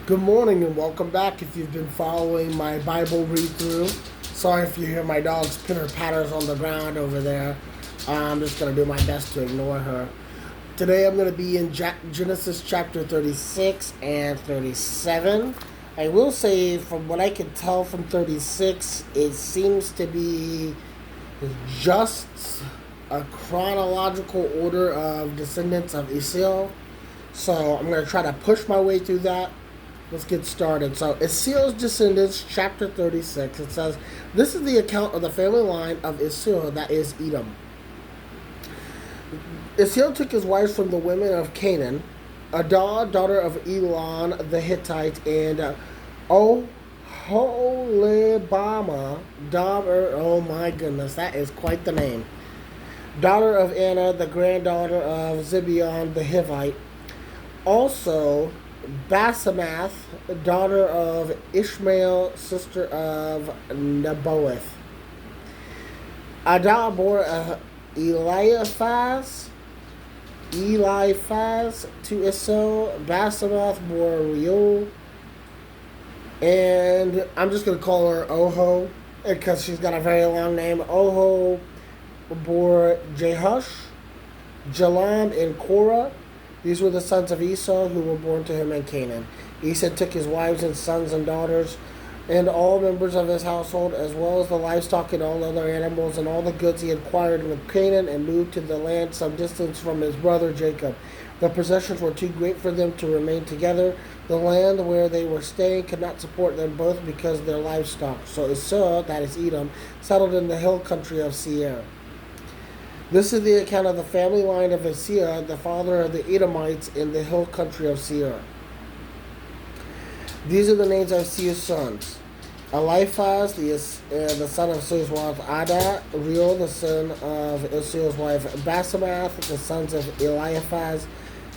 Good morning and welcome back. If you've been following my Bible read through, sorry if you hear my dog's pitter patters on the ground over there. I'm just going to do my best to ignore her. Today I'm going to be in Genesis chapter 36 and 37. I will say, from what I can tell from 36, it seems to be just a chronological order of descendants of Esau. So I'm going to try to push my way through that. Let's get started. So, Esau's descendants, chapter 36. It says, this is the account of the family line of Esau, that is Edom. Esau took his wives from the women of Canaan, Adah, daughter of Elon the Hittite, and Oholibamah, daughter, oh my goodness, that is quite the name, daughter of Anna, the granddaughter of Zibeon the Hivite. Also, Basemath, daughter of Ishmael, sister of Nebaioth. Adah bore Eliphaz to Esau. Basemath bore Reuel. And I'm just going to call her Oho because she's got a very long name. Oho bore Jehush, Jalam, and Korah. These were the sons of Esau who were born to him in Canaan. Esau took his wives and sons and daughters and all members of his household, as well as the livestock and all other animals and all the goods he acquired in Canaan, and moved to the land some distance from his brother Jacob. The possessions were too great for them to remain together. The land where they were staying could not support them both because of their livestock. So Esau, that is Edom, settled in the hill country of Seir. This is the account of the family line of Esau, the father of the Edomites in the hill country of Seir. These are the names of Esau's sons. Eliphaz, the son of Esau's wife Adah, Reuel, the son of Esau's wife Basemath, the sons of Eliphaz,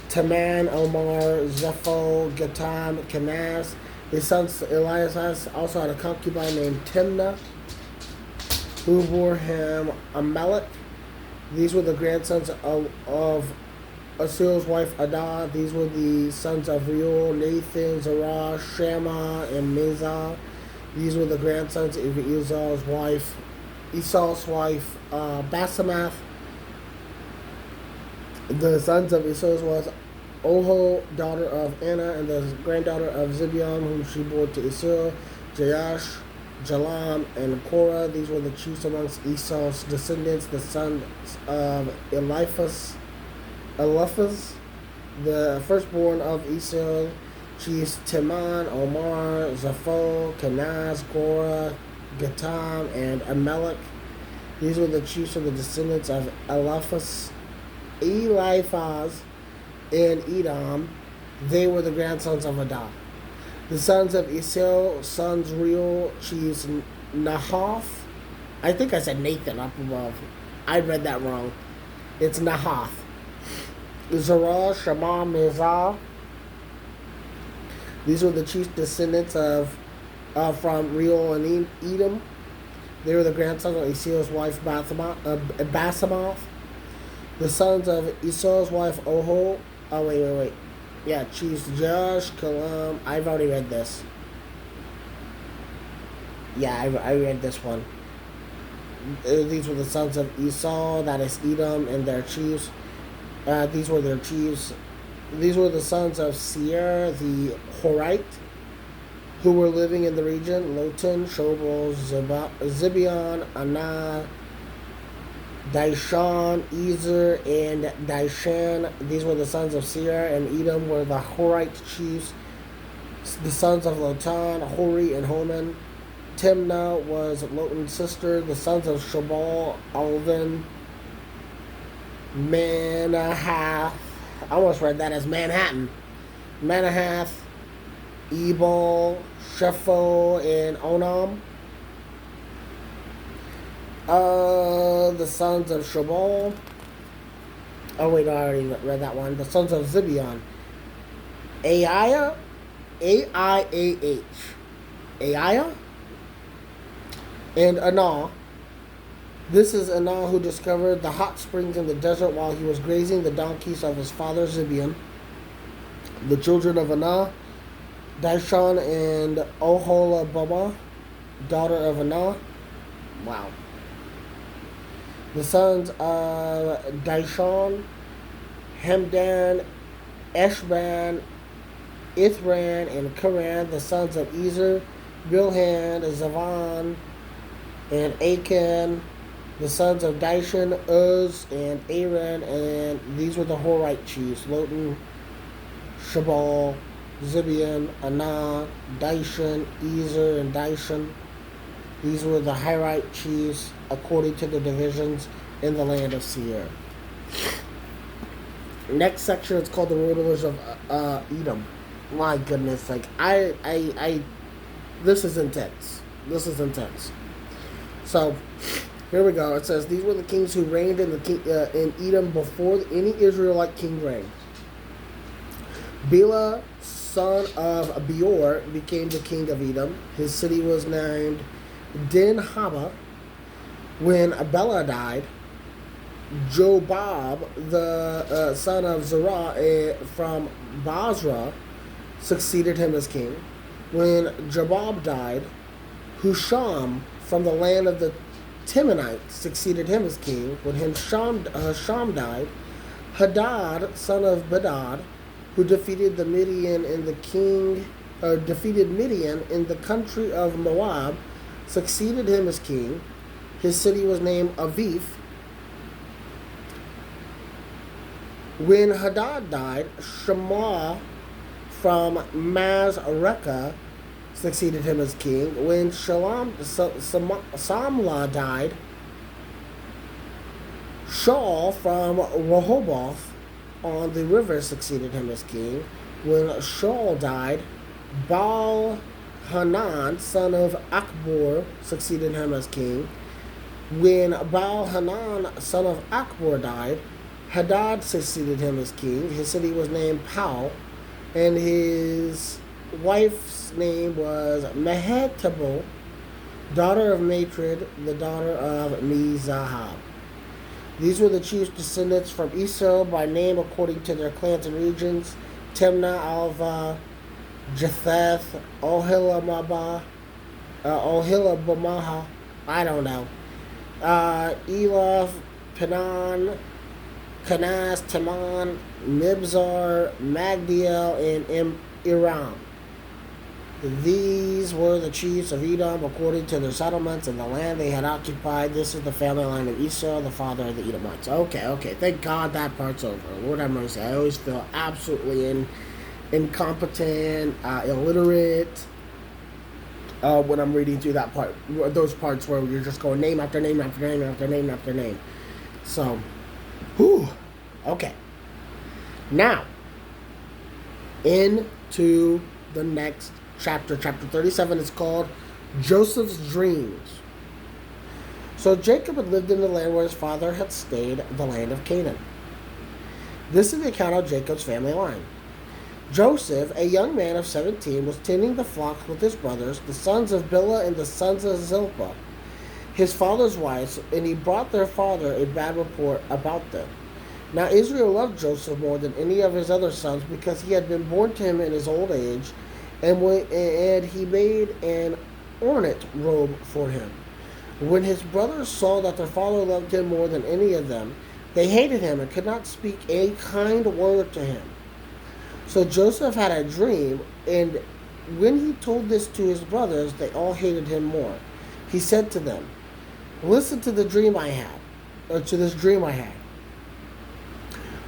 Teman, Omar, Zepho, Gatam, Kenaz. The sons of Eliphaz also had a concubine named Timnah, who bore him Amalek. These were the grandsons of Esau's wife Adah. These were the sons of Reuel, Nathan, Zerah, Shammah, and Mizah. These were the grandsons of Esau's wife Basemath. The sons of Esau's was Oho, daughter of Anna, and the granddaughter of Zibeon, whom she bore to Esau, Jaash, Jalam, and Korah. These were the chiefs amongst Esau's descendants, the sons of Eliphaz, the firstborn of Esau, chiefs Teman, Omar, Zepho, Kenaz, Korah, Gatam, and Amalek. These were the chiefs of the descendants of Eliphaz and Edom. They were the grandsons of Adah. The sons of Esau, sons Reuel, chiefs Nahath. I think I said Nathan up above. I read that wrong. It's Nahath. Zerah, Shammah, Mizah. These were the chief descendants from Reuel and Edom. They were the grandsons of Esau's wife Basemath. The sons of Esau's wife Oho. Oh, wait. Yeah, chiefs Josh, Kalam. I've already read this. Yeah, I read this one. These were the sons of Esau, that is Edom, and their chiefs. These were their chiefs. These were the sons of Seir, the Horite, who were living in the region: Lotan, Shobal, Zibeon, Anah, Dishon, Ezer, and Dishan. These were the sons of Seir, and Edom were the Horite chiefs. The sons of Lotan, Hori, and Homan. Timnah was Lotan's sister. The sons of Shobal, Alvin, Manahath. I almost read that as Manhattan. Manahath, Ebal, Shepho, and Onam. The sons of Shobal. Oh wait, I already read that one. The sons of Zibeon. Aiah, Aiah, Aiah, and Anah. This is Anah, who discovered the hot springs in the desert while he was grazing the donkeys of his father Zibeon. The children of Anah Dishon and Oholabama, daughter of Anah. Wow. The sons of Dishon, Hemdan, Eshban, Ithran, and Karan. The sons of Ezer, Bilhan, Zavan, and Achan. The sons of Dishon, Uz, and Aaron. And these were the Horite chiefs: Lotan, Shabal, Zibeon, Anah, Dishon, Ezer, and Dishon. These were the Hirite chiefs according to the divisions in the land of Seir. Next section is called the rulers of Edom. My goodness, like this is intense. This is intense. So here we go. It says these were the kings who reigned in in Edom before any Israelite king reigned. Bela, son of Beor, became the king of Edom. His city was named Dinhaba. When Bela died, Jobab, the son of Zerah from Basra, succeeded him as king. When Jobab died, Husham from the land of the Timonites succeeded him as king. When Husham died, Hadad, son of Bedad, who defeated Midian in the country of Moab, succeeded him as king. His city was named Avith. When Hadad died, Shema from Masrekah succeeded him as king. When Samlah died, Shaul from Rehoboth on the river succeeded him as king. When Shaul died, Baal Hanan, son of Akbor, succeeded him as king. When Baal Hanan, son of Akbor, died, Hadad succeeded him as king. His city was named Pau, and his wife's name was Mehetabel, daughter of Matred, the daughter of Mezahab. These were the chief descendants from Esau by name according to their clans and regions: Timnah, Alva, Japheth, Ohilabamaha, I don't know, Elaf, Penan, Kanas, Taman, Mibzar, Magdiel, and Iram. These were the chiefs of Edom according to their settlements and the land they had occupied. This is the family line of Esau, the father of the Edomites. Okay. Thank God that part's over. Lord have mercy. I always feel absolutely incompetent, illiterate when I'm reading through that part. Those parts where you're just going name after name after name after name after name. So, okay. Now, into the next chapter. Chapter 37 is called Joseph's Dreams. So Jacob had lived in the land where his father had stayed, the land of Canaan. This is the account of Jacob's family line. Joseph, a young man of 17, was tending the flocks with his brothers, the sons of Bilhah and the sons of Zilpah, his father's wives, and he brought their father a bad report about them. Now Israel loved Joseph more than any of his other sons because he had been born to him in his old age, and he made an ornate robe for him. When his brothers saw that their father loved him more than any of them, they hated him and could not speak a kind word to him. So Joseph had a dream, and when he told this to his brothers, they all hated him more. He said to them, "Listen to the dream I had, or to this dream I had.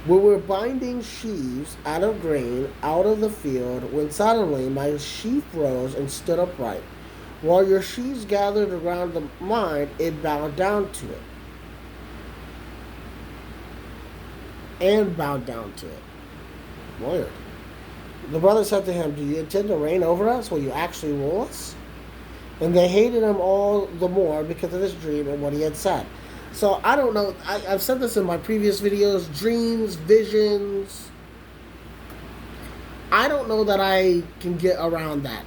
We were binding sheaves out of grain out of the field, when suddenly my sheaf rose and stood upright. While your sheaves gathered around mine, it bowed down to it. And bowed down to it." Weird. The brother said to him, "Do you intend to reign over us? Will you actually rule us?" And they hated him all the more because of his dream and what he had said. So I don't know. I've said this in my previous videos. Dreams, visions. I don't know that I can get around that.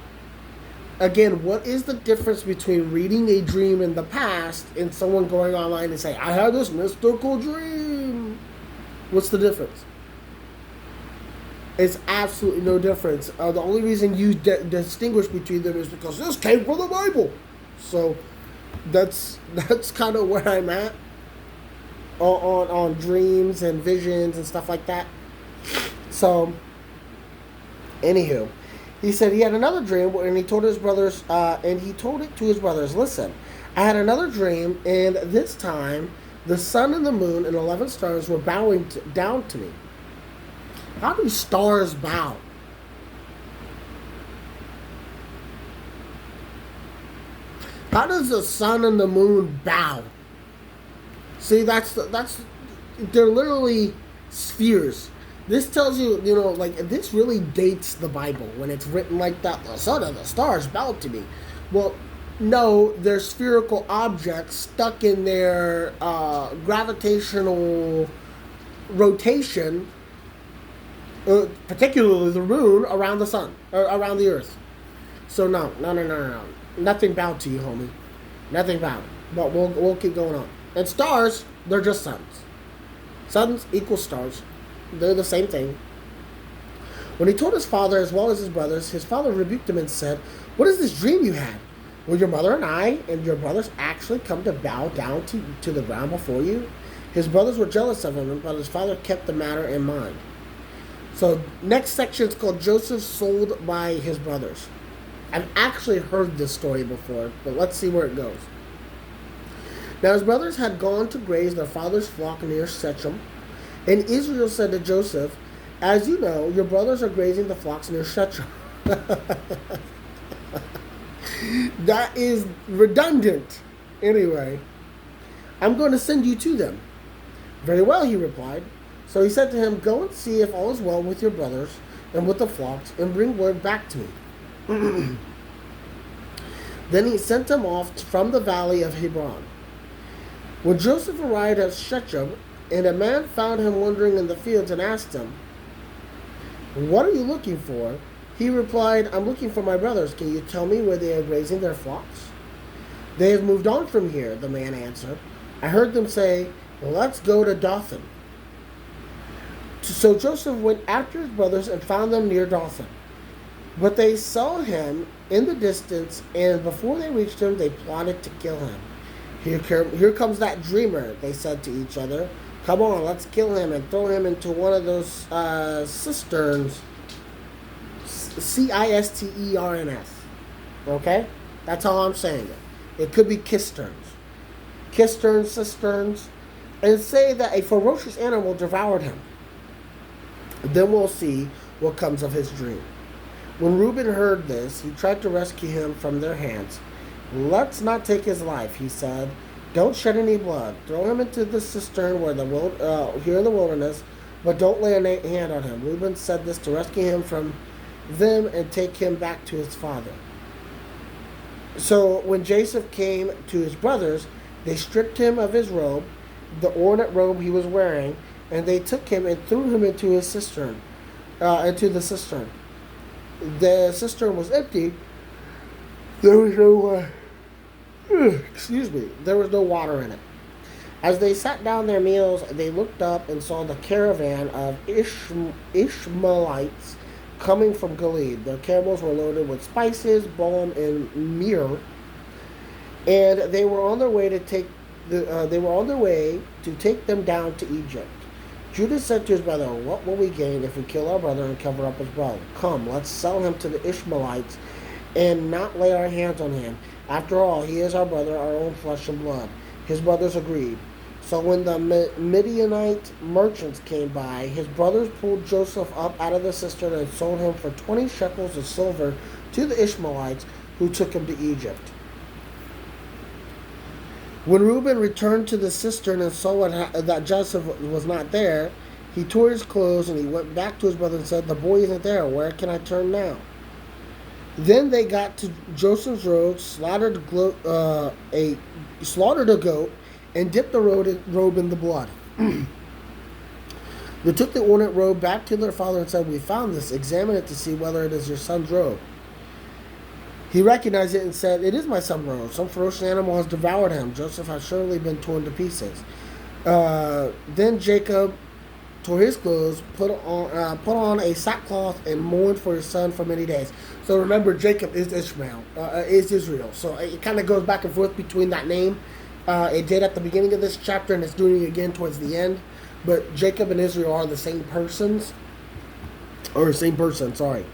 Again, what is the difference between reading a dream in the past and someone going online and saying, "I had this mystical dream"? What's the difference? It's absolutely no difference. The only reason you distinguish between them is because this came from the Bible. So that's kind of where I'm at on dreams and visions and stuff like that. So, anywho, he said he had another dream, and he told his brothers, and he told it to his brothers. Listen, I had another dream, and this time the sun and the moon and 11 stars were bowing down to me. How do stars bow? How does the sun and the moon bow? See, that's they're literally spheres. This tells you, like this really dates the Bible when it's written like that. The sun and the stars bow to me. Well, no, they're spherical objects stuck in their gravitational rotation, particularly the moon around the sun or around the earth. So no. Nothing bowed to you, homie. Nothing bowed. But we'll keep going on. And stars, they're just suns. Suns equal stars. They're the same thing. When he told his father as well as his brothers, his father rebuked him and said, "What is this dream you had? Will your mother and I and your brothers actually come to bow down to the ground before you?" His brothers were jealous of him, but his father kept the matter in mind. So next section is called Joseph sold by his brothers. I've actually heard this story before, but let's see where it goes. Now his brothers had gone to graze their father's flock near Shechem, and Israel said to Joseph, "As you know, your brothers are grazing the flocks near Shechem." That is redundant. Anyway, "I'm going to send you to them." "Very well," he replied. So he said to him, "Go and see if all is well with your brothers and with the flocks, and bring word back to me." Then he sent him off from the valley of Hebron. When Joseph arrived at Shechem, and a man found him wandering in the fields and asked him, "What are you looking for?" He replied, "I'm looking for my brothers. Can you tell me where they are grazing their flocks?" "They have moved on from here," the man answered. "I heard them say, 'Let's go to Dothan.'" So Joseph went after his brothers and found them near Dothan. But they saw him in the distance, and before they reached him, they plotted to kill him. Here comes that dreamer," they said to each other. "Come on, let's kill him and throw him into one of those cisterns." Cisterns. Okay? That's how I'm saying it. It could be kisterns. Kisterns, cisterns. And say that a ferocious animal devoured him. Then we'll see what comes of his dream. When Reuben heard this, he tried to rescue him from their hands. "Let's not take his life," he said. "Don't shed any blood. Throw him into the cistern here in the wilderness, but don't lay a hand on him." Reuben said this to rescue him from them and take him back to his father. So when Joseph came to his brothers, they stripped him of his robe, the ornate robe he was wearing, and they took him and threw him into his cistern, into the cistern. The cistern was empty. There was no there was no water in it. As they sat down their meals, they looked up and saw the caravan of Ishmaelites coming from Gilead. Their camels were loaded with spices, balm, and myrrh, and they were on their way to take them down to Egypt. Judah said to his brother, "What will we gain if we kill our brother and cover up his blood? Come, let's sell him to the Ishmaelites and not lay our hands on him. After all, he is our brother, our own flesh and blood." His brothers agreed. So when the Midianite merchants came by, his brothers pulled Joseph up out of the cistern and sold him for 20 shekels of silver to the Ishmaelites, who took him to Egypt. When Reuben returned to the cistern and saw that Joseph was not there, he tore his clothes and he went back to his brother and said, "The boy isn't there. Where can I turn now?" Then they got to Joseph's road, slaughtered a goat, and dipped the robe in the blood. They took the ornate robe back to their father and said, "We found this. Examine it to see whether it is your son's robe." He recognized it and said, "It is my son's robe. Some ferocious animal has devoured him. Joseph has surely been torn to pieces." Then Jacob tore his clothes, put on a sackcloth, and mourned for his son for many days. So remember, Jacob is Israel. So it kind of goes back and forth between that name. It did at the beginning of this chapter, and it's doing it again towards the end. But Jacob and Israel are the same persons, or same person. Sorry.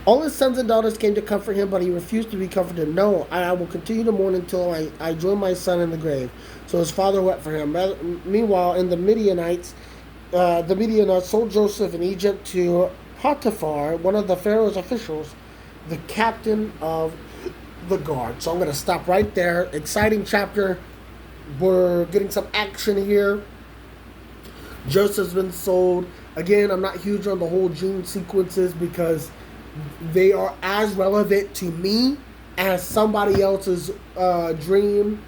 All his sons and daughters came to comfort him, but he refused to be comforted. No, I will continue to mourn until I join my son in the grave. So his father wept for him. Meanwhile, in the Midianites sold Joseph in Egypt to Potiphar, one of the Pharaoh's officials, the captain of the guard. So I'm going to stop right there. Exciting chapter. We're getting some action here. Joseph's been sold. Again, I'm not huge on the whole dream sequences because they are as relevant to me as somebody else's dream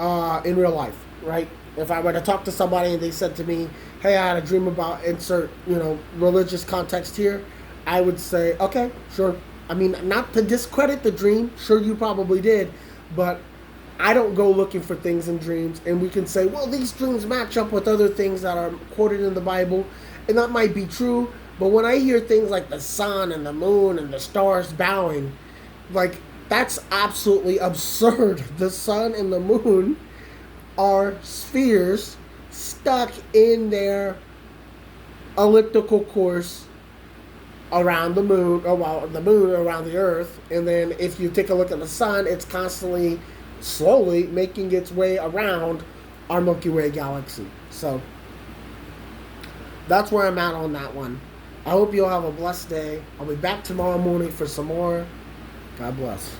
in real life, right? If I were to talk to somebody and they said to me, hey, I had a dream about insert, religious context here, I would say, okay, sure. I mean, not to discredit the dream, sure you probably did, but I don't go looking for things in dreams, and we can say, well, these dreams match up with other things that are quoted in the Bible, and that might be true. But when I hear things like the sun and the moon and the stars bowing, like, that's absolutely absurd. The sun and the moon are spheres stuck in their elliptical course around the moon, the moon around the earth. And then if you take a look at the sun, it's constantly, slowly making its way around our Milky Way galaxy. So that's where I'm at on that one. I hope you all have a blessed day. I'll be back tomorrow morning for some more. God bless.